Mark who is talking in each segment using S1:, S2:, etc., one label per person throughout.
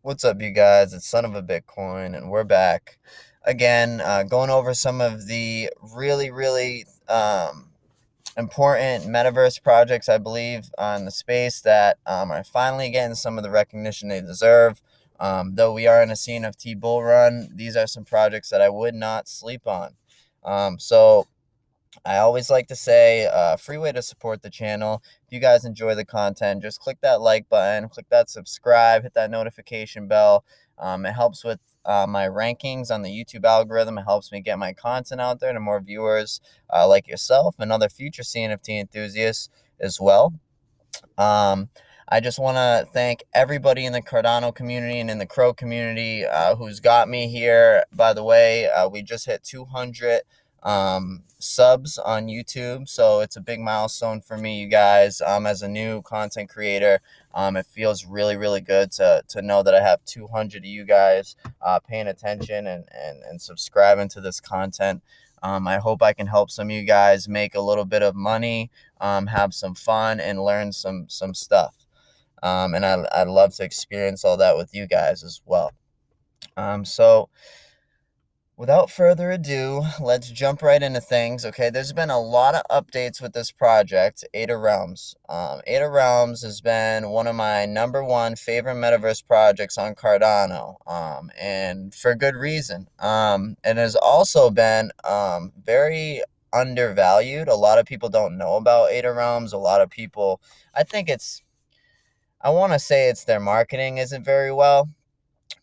S1: What's up, you guys? It's Son of a Bitcoin, and we're back again, going over some of the really important metaverse projects, I believe, on the space that are finally getting some of the recognition they deserve. Though we are in a Cnft bull run, these are some projects that I would not sleep on. So I always like to say, free way to support the channel. If you guys enjoy the content, just click that like button, click that subscribe, hit that notification bell. It helps with my rankings on the YouTube algorithm. It helps me get my content out there to more viewers like yourself and other future CNFT enthusiasts as well. Um, I just want to thank everybody in the Cardano community and in the Crow community who's got me here. By the way, we just hit 200 subs on YouTube, so it's a big milestone for me, you guys. As a new content creator, it feels really good to know that I have 200 of you guys paying attention and subscribing to this content. I hope I can help some of you guys make a little bit of money, have some fun, and learn some stuff. And I'd love to experience all that with you guys as well. So without further ado, let's jump right into things. Okay, there's been a lot of updates with this project, Ada Realms. Ada Realms has been one of my #1 favorite metaverse projects on Cardano, and for good reason. It has also been very undervalued. A lot of people don't know about Ada Realms. A lot of people, I want to say it's their marketing isn't very well,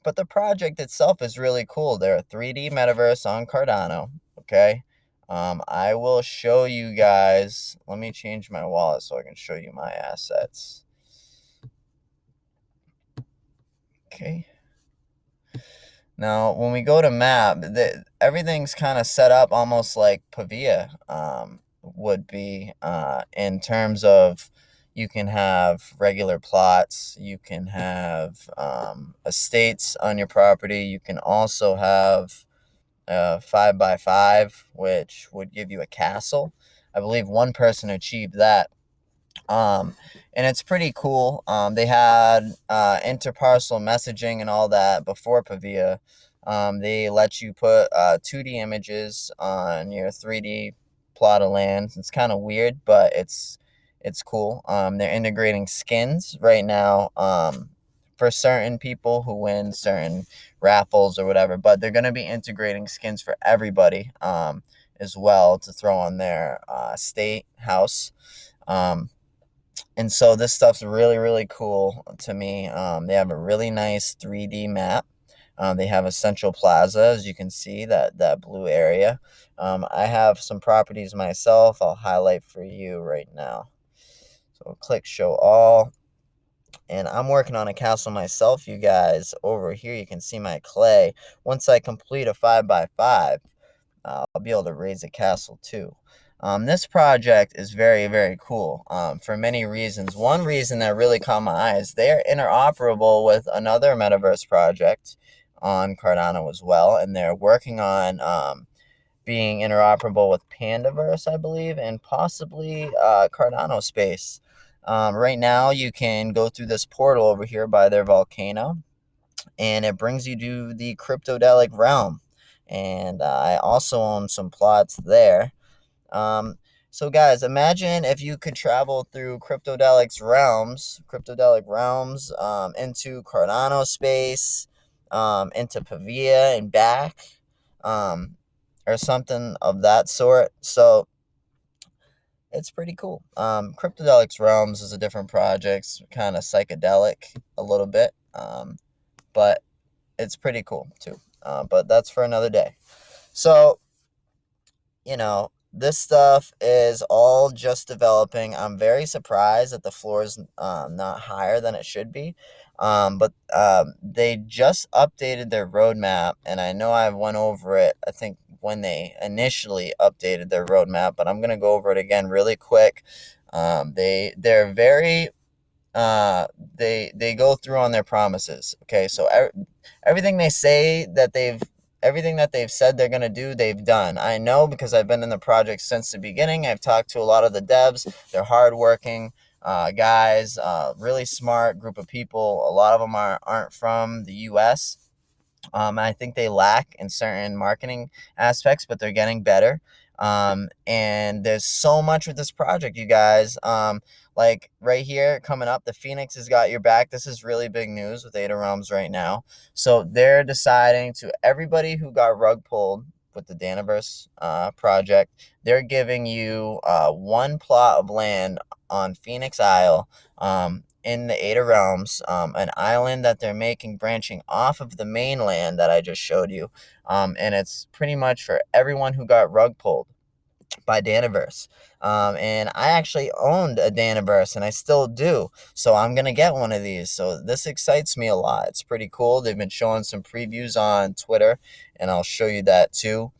S1: but the project itself is really cool. They're a 3D metaverse on Cardano. Okay. I will show you guys. Let me change my wallet so I can show you my assets. Okay. Now, when we go to map, everything's kind of set up almost like Pavia would be, in terms of you can have regular plots, you can have estates on your property, you can also have 5x5, which would give you a castle. I believe one person achieved that. And it's pretty cool. They had interparcel messaging and all that before Pavia. They let you put 2D images on your 3D plot of land. It's kind of weird, but it's cool. They're integrating skins right now for certain people who win certain raffles or whatever, but they're going to be integrating skins for everybody as well to throw on their state house. And so this stuff's really cool to me. They have a really nice 3D map. They have a central plaza, as you can see, that blue area. I have some properties myself. I'll highlight for you right now. So click show all. And I'm working on a castle myself, you guys. Over here, you can see my clay. Once I complete a 5x5, I'll be able to raise a castle too. This project is very cool for many reasons. One reason that really caught my eye is they're interoperable with another metaverse project on Cardano as well, and they're working on being interoperable with Pandaverse, I believe, and possibly Cardano Space. Right now, you can go through this portal over here by their volcano, and it brings you to the cryptodelic realm. And I also own some plots there. So guys, imagine if you could travel through cryptodelic realms, into Cardano space, into Pavia and back, or something of that sort. So it's pretty cool. Cryptodelic realms is a different project, kind of psychedelic a little bit, but it's pretty cool too. But that's for another day. So, this stuff is all just developing. I'm very surprised that the floor is not higher than it should be. But they just updated their roadmap, and I know I went over it, I think, when they initially updated their roadmap, but I'm going to go over it again really quick. They're very they go through on their promises. Okay, so everything they say that everything that they've said they're going to do, they've done. I know because I've been in the project since the beginning. I've talked to a lot of the devs. They're hardworking. guys, really smart group of people. A lot of them aren't from the U.S. I think they lack in certain marketing aspects, but they're getting better. And there's so much with this project, you guys. Like right here coming up, the Phoenix has got your back. This is really big news with Ada Realms right now. So they're deciding to everybody who got rug pulled with the Daniverse project, they're giving you one plot of land on Phoenix Isle. In the Ada Realms, an island that they're making branching off of the mainland that I just showed you. And it's pretty much for everyone who got rug pulled by Daniverse. And I actually owned a Daniverse and I still do. So I'm going to get one of these. So this excites me a lot. It's pretty cool. They've been showing some previews on Twitter, and I'll show you that too.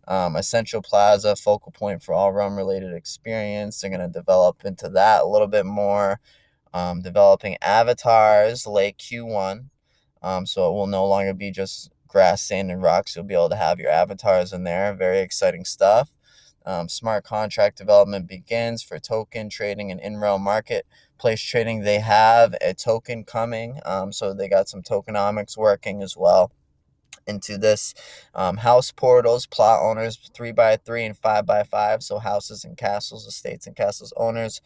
S1: Essential Plaza, focal point for all realm related experience. They're going to develop into that a little bit more. Developing avatars late Q1. So it will no longer be just grass, sand, and rocks. You'll be able to have your avatars in there. Very exciting stuff. Smart contract development begins for token trading and in-realm marketplace trading. They have a token coming. So they got some tokenomics working as well into this. House portals, plot owners 3x3 and 5x5. So houses and castles, estates and castles owners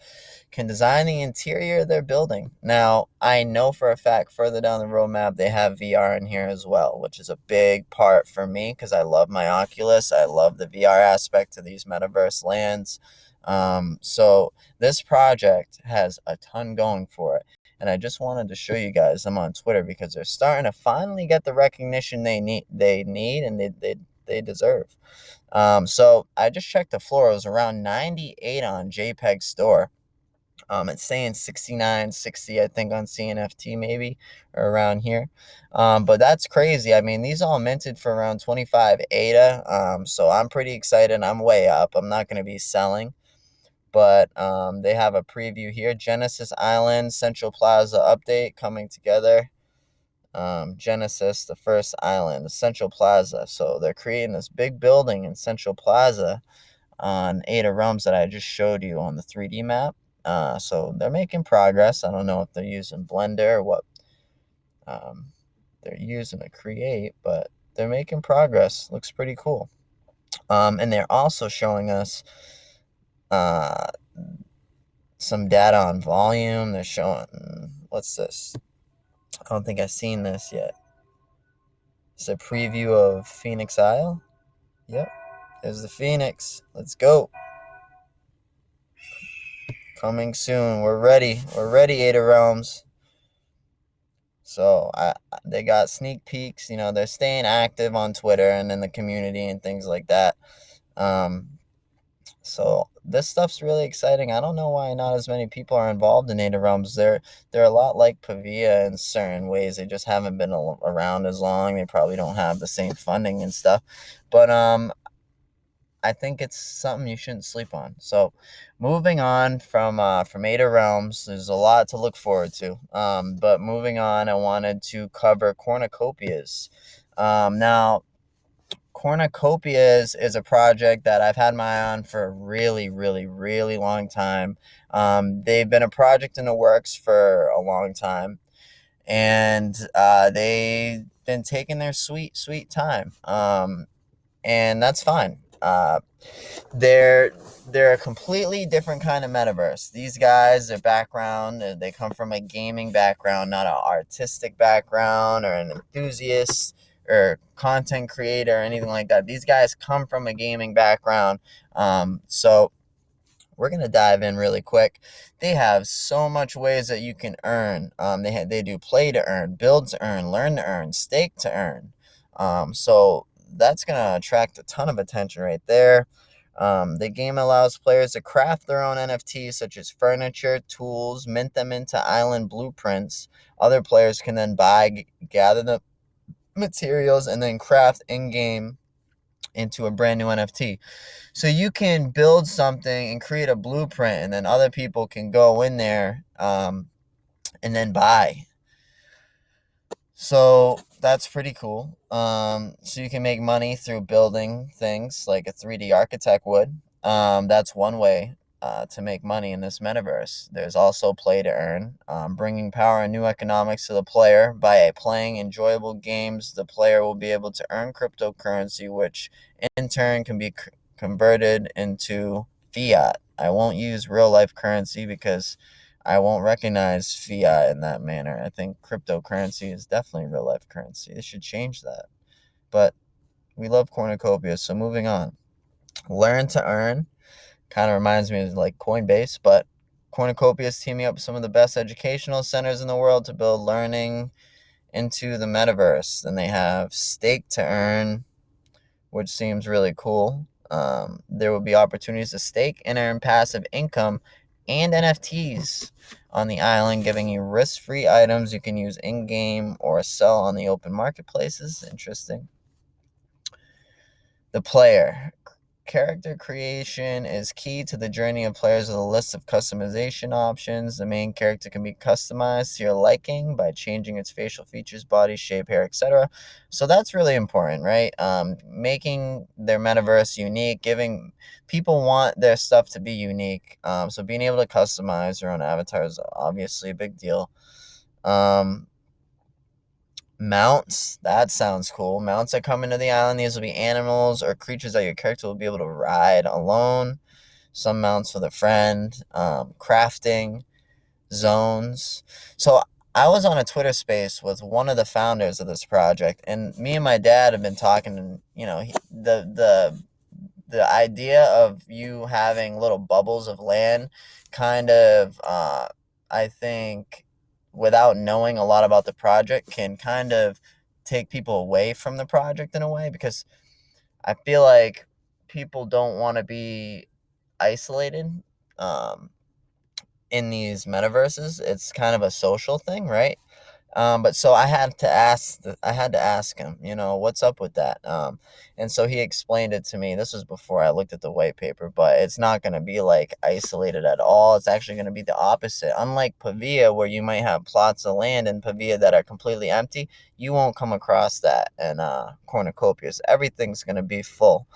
S1: can design the interior of their building. Now, I know for a fact further down the roadmap, they have VR in here as well, which is a big part for me because I love my Oculus. I love the VR aspect to these metaverse lands. So this project has a ton going for it. And I just wanted to show you guys them on Twitter because they're starting to finally get the recognition they need and they deserve. So I just checked the floor. It was around 98 on JPEG Store. It's saying 69, 60, I think, on Cnft maybe, or around here. But that's crazy. I mean, these all minted for around 25 ADA. So I'm pretty excited. I'm way up. I'm not going to be selling. But they have a preview here. Genesis Island, Central Plaza update coming together. Genesis, the first island, the Central Plaza. So they're creating this big building in Central Plaza on Ada Realms that I just showed you on the 3D map. So they're making progress. I don't know if they're using Blender or what they're using to create, but they're making progress. Looks pretty cool. And they're also showing us some data on volume. They're showing, what's this? I don't think I've seen this yet. It's a preview of Phoenix Isle. Yep, there's the Phoenix. Let's go. Coming soon. We're ready. We're ready, Ada Realms. So they got sneak peeks. You know, they're staying active on Twitter and in the community and things like that. So this stuff's really exciting. I don't know why not as many people are involved in Ada Realms. They're a lot like Pavia in certain ways. They just haven't been around as long. They probably don't have the same funding and stuff. But I think it's something you shouldn't sleep on. So moving on from Ada Realms, there's a lot to look forward to. But moving on, I wanted to cover Cornucopias. Now, Cornucopias is a project that I've had my eye on for a really, really, really long time. They've been a project in the works for a long time, and they've been taking their sweet, sweet time. And that's fine. They're a completely different kind of metaverse. These guys, their background, they come from a gaming background, not an artistic background or an enthusiast or content creator or anything like that. These guys come from a gaming background. So we're going to dive in really quick. They have so much ways that you can earn. They do play to earn, build to earn, learn to earn, stake to earn. So that's going to attract a ton of attention right there. The game allows players to craft their own NFTs, such as furniture, tools, mint them into island blueprints. Other players can then buy, gather the materials, and then craft in-game into a brand new NFT. So you can build something and create a blueprint, and then other people can go in there and then buy. So that's pretty cool. So you can make money through building things like a 3D architect would. That's one way. to make money in this metaverse. There's also play to earn, bringing power and new economics to the player. By playing enjoyable games, the player will be able to earn cryptocurrency, which in turn can be converted into fiat. I won't use real life currency because I won't recognize fiat in that manner. I think cryptocurrency is definitely real life currency. They should change that. But we love cornucopias, so moving on. Learn to earn kind of reminds me of like Coinbase, but cornucopias teaming up with some of the best educational centers in the world to build learning into the metaverse. Then they have stake to earn, which seems really cool. There will be opportunities to stake and earn passive income and NFTs on the island, giving you risk-free items you can use in-game or sell on the open marketplaces. Interesting. The player. Character creation is key to the journey of players with a list of customization options. The main character can be customized to your liking by changing its facial features, body shape, hair, etc. So that's really important, right? Making their metaverse unique, giving people want their stuff to be unique. So being able to customize your own avatar is obviously a big deal. Mounts, that sounds cool. Mounts are coming to the island. These will be animals or creatures that your character will be able to ride alone. Some mounts with a friend. Crafting zones. So I was on a Twitter space with one of the founders of this project, and me and my dad have been talking. And the idea of you having little bubbles of land kind of I think without knowing a lot about the project can kind of take people away from the project in a way, because I feel like people don't want to be isolated um, in these metaverses. It's kind of a social thing, right? But so I had to ask him, what's up with that? And so he explained it to me. This was before I looked at the white paper, but it's not going to be like isolated at all. It's actually going to be the opposite. Unlike Pavia, where you might have plots of land in Pavia that are completely empty, you won't come across that in Cornucopias. Everything's going to be full.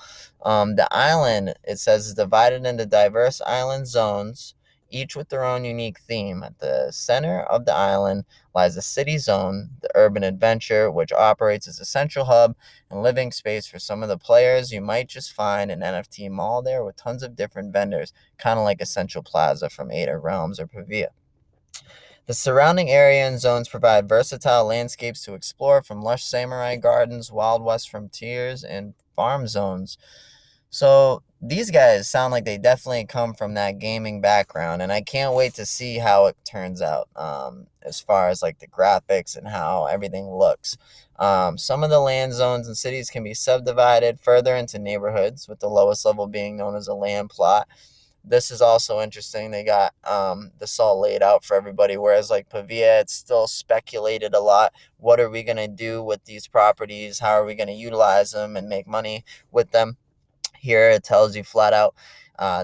S1: The island, it says, is divided into diverse island zones, each with their own unique theme. At the center of the island lies the city zone, the urban adventure, which operates as a central hub and living space for some of the players. You might just find an NFT mall there with tons of different vendors, kind of like a central plaza from Ada Realms or Pavia. The surrounding area and zones provide versatile landscapes to explore, from lush samurai gardens, Wild West frontiers, and farm zones. So these guys sound like they definitely come from that gaming background, and I can't wait to see how it turns out as far as like the graphics and how everything looks. Some of the land zones and cities can be subdivided further into neighborhoods, with the lowest level being known as a land plot. This is also interesting. They got this all laid out for everybody, whereas like Pavia, it's still speculated a lot. What are we going to do with these properties? How are we going to utilize them and make money with them? Here it tells you flat out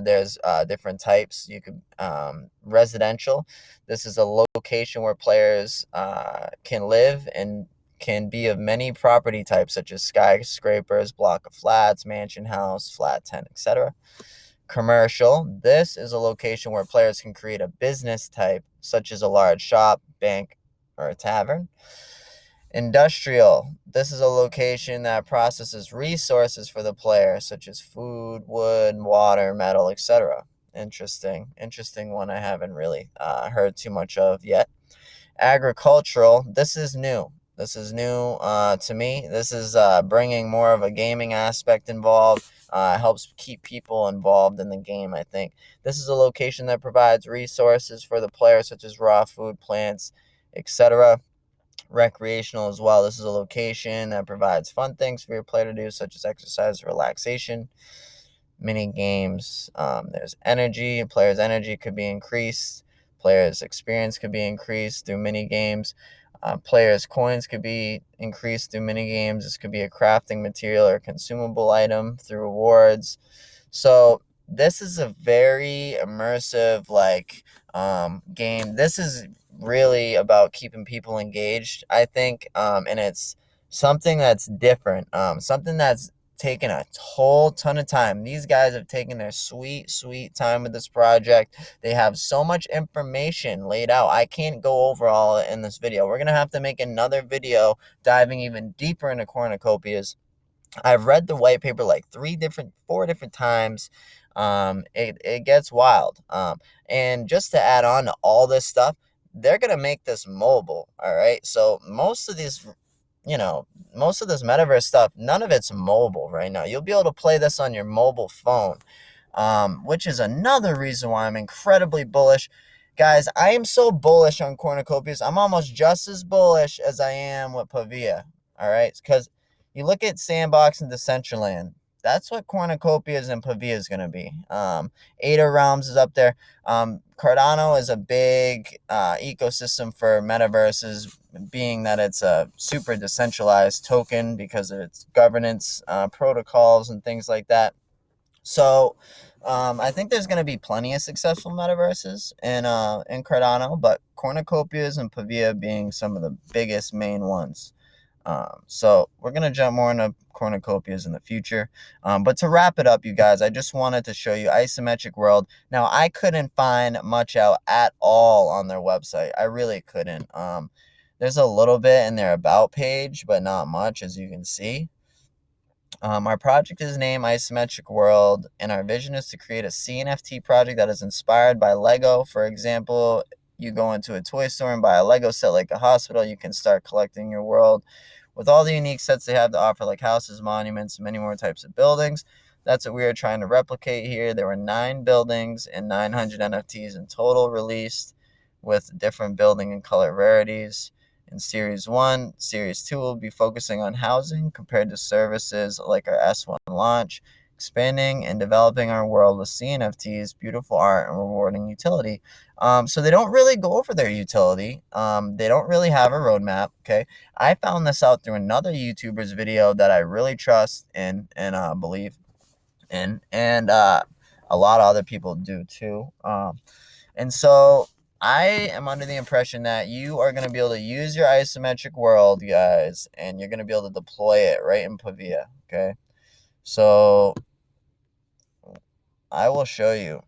S1: there's different types. You could residential. This is a location where players can live and can be of many property types, such as skyscrapers, block of flats, mansion house, flat tent, etc. Commercial. This is a location where players can create a business type, such as a large shop, bank, or a tavern. Industrial. This is a location that processes resources for the player, such as food, wood, water, metal, etc. Interesting one I haven't really heard too much of yet. Agricultural. This is new. To me. This is bringing more of a gaming aspect involved. Helps keep people involved in the game, I think. This is a location that provides resources for the player, such as raw food, plants, etc. Recreational as well. This is a location that provides fun things for your player to do, such as exercise, relaxation, mini games. There's energy. Players' energy could be increased. Players' experience could be increased through mini games. Players' coins could be increased through mini games. This could be a crafting material or consumable item through rewards. So this is a very immersive game. This is really about keeping people engaged, I think, and it's something that's different, something that's taken a whole ton of time. These guys have taken their sweet, sweet time with this project. They have so much information laid out. I can't go over all in this video. We're going to have to make another video diving even deeper into cornucopias. I've read the white paper like 4 different times. It gets wild. And just to add on to all this stuff, they're gonna make this mobile. All right. So most of these, most of this metaverse stuff, none of it's mobile right now. You'll be able to play this on your mobile phone, which is another reason why I'm incredibly bullish. Guys, I am so bullish on cornucopias. I'm almost just as bullish as I am with Pavia. All right, because you look at Sandbox and Decentraland. That's what cornucopias and Pavia is going to be. Ada Realms is up there. Cardano is a big ecosystem for metaverses, being that it's a super decentralized token because of its governance protocols and things like that. So I think there's going to be plenty of successful metaverses in Cardano, but cornucopias and Pavia being some of the biggest main ones. So we're going to jump more into cornucopias in the future. But to wrap it up, you guys, I just wanted to show you Isometric World. Now, I couldn't find much out at all on their website. I really couldn't. There's a little bit in their about page, but not much, as you can see. Our project is named Isometric World, and our vision is to create a Cnft project that is inspired by Lego. For example, you go into a toy store and buy a Lego set like a hospital, you can start collecting your world with all the unique sets they have to offer, like houses, monuments, many more types of buildings. That's what we are trying to replicate here. There were 9 buildings and 900 NFTs in total released with different building and color rarities. In Series 1, Series 2 will be focusing on housing compared to services like our S1 launch, expanding and developing our world with CNFTs, beautiful art, and rewarding utility. So they don't really go over their utility. They don't really have a roadmap, okay? I found this out through another YouTuber's video that I really trust and believe in, and a lot of other people do too. And so I am under the impression that you are going to be able to use your isometric world, guys, and you're going to be able to deploy it right in Pavia, okay? So I will show you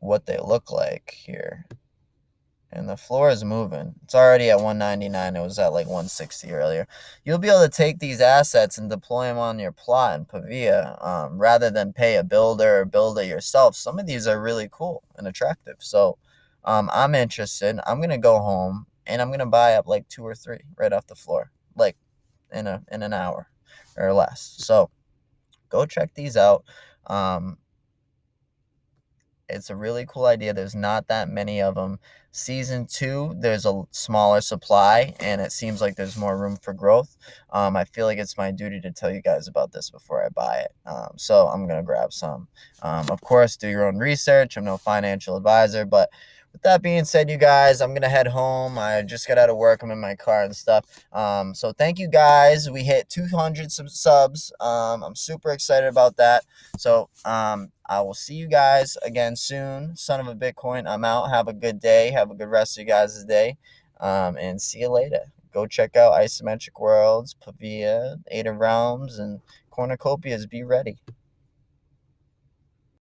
S1: what they look like here. And the floor is moving. It's already at 199. It was at like 160 earlier. You'll be able to take these assets and deploy them on your plot in Pavia rather than pay a builder or build it yourself. Some of these are really cool and attractive. So I'm interested. I'm going to go home and I'm going to buy up like 2 or 3 right off the floor, like in an hour or less. So go check these out. It's a really cool idea. There's not that many of them. Season 2, there's a smaller supply, and it seems like there's more room for growth. I feel like it's my duty to tell you guys about this before I buy it. So I'm going to grab some. Of course, do your own research. I'm no financial advisor, but with that being said, you guys, I'm going to head home. I just got out of work. I'm in my car and stuff. So thank you, guys. We hit 200 subs. I'm super excited about that. So I will see you guys again soon. Son of a Bitcoin, I'm out. Have a good day. Have a good rest of you guys' day. And see you later. Go check out Isometric Worlds, Pavia, Ada Realms, and Cornucopias. Be ready.